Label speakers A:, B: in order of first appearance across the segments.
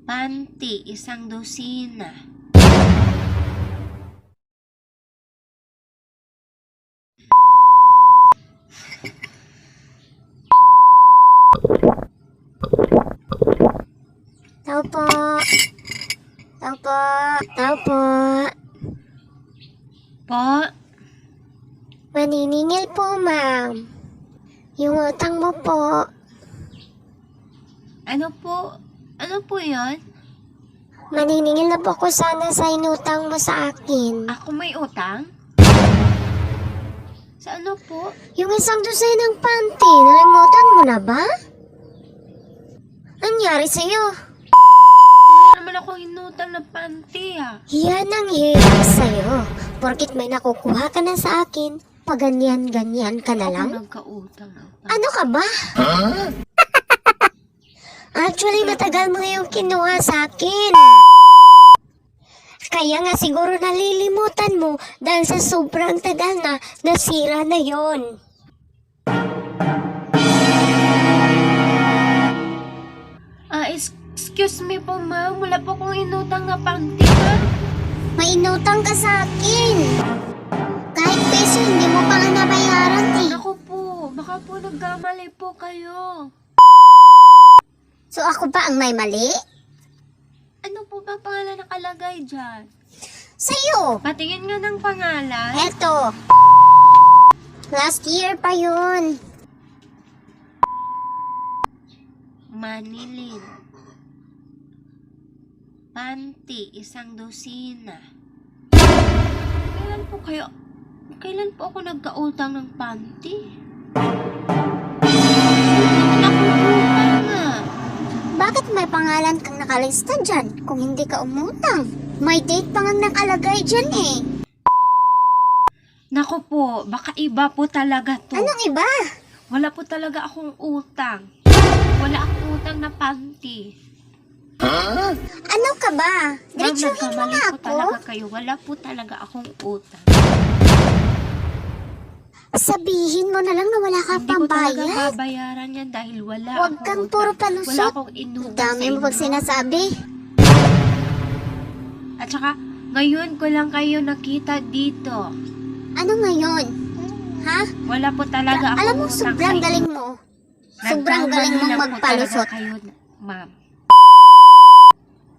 A: Panty, 1 dosina.
B: Tao po. Tao po. Tao po.
A: Po?
B: Maniningil po, ma'am. Yung utang mo po.
A: Ano po? Ano po yun?
B: Maniningil na po ko sana sa inutang mo sa akin.
A: Ako may utang? Sa ano po?
B: Yung 1 dosina ng panty, nalimutan mo na ba? Anyari sa'yo?
A: Wala naman ako hinutang ng panty
B: Yan ang hirap sa'yo. Porkit may nakukuha ka na sa akin, paganyan-ganyan ka na lang?
A: Ako nagkautang ng panty.
B: Ano ka ba? Actually, matagal mo yung kinuha sa akin. Kaya nga siguro nalilimutan mo dahil sa sobrang tagal na nasira na yon.
A: Excuse me po ma'am, wala po akong inutang na panty ma'am.
B: May inutang ka sa akin. Kahit peso hindi mo pa nga nabayaran eh.
A: Ako po, baka po nagkamali po kayo.
B: So ako ba ang may mali?
A: Ano po ba pangalan nakalagay dyan?
B: Sa'yo.
A: Patingin nga ng pangalan.
B: Eto. Last year pa yun.
A: Manilin. Panty, 1 dosina. Kailan po ako nagkautang ng panty? Wala akong utang
B: Bakit may pangalan kang nakalista dyan kung hindi ka umutang? May date pa nga nakalagay dyan eh.
A: Naku po, baka iba po talaga to.
B: Anong iba?
A: Wala po talaga akong utang. Wala akong utang na panty.
B: Ano ka ba?
A: Ma'am,
B: Diretsuhin mo
A: nagkamali
B: nga
A: po
B: ako.
A: talaga kayo. Wala po talaga akong utang.
B: Sabihin mo na lang na wala kang
A: Hindi ko talaga
B: pambayad.
A: babayaran yan dahil wala
B: Huwag
A: akong
B: kang
A: utang.
B: puro
A: Wala
B: palusot.
A: akong inutang
B: Ang dami
A: sa
B: mo pag
A: inyo.
B: sinasabi.
A: At saka, ngayon ko lang kayo nakita dito.
B: Ano ngayon? Ha?
A: Wala po talaga akong
B: Alam mo,
A: utang
B: sobrang
A: sa inyo.
B: galing mo. Sobrang galing
A: Nagkamali
B: mong
A: lang po
B: magpalusot.
A: talaga kayo, ma'am.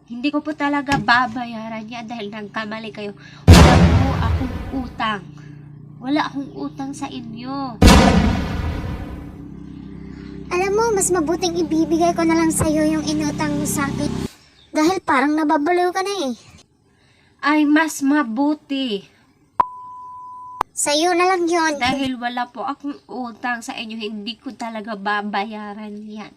A: Hindi ko po talaga babayaran yan dahil nagkamali kayo. Wala po akong utang. Wala akong utang sa inyo.
B: Alam mo, mas mabuting ibibigay ko na lang sa'yo yung inutang mo sa akin. Dahil parang nababaliw ka na eh.
A: Ay, mas mabuti.
B: Sa'yo na lang yon.
A: Dahil wala po akong utang sa inyo, hindi ko talaga babayaran yan.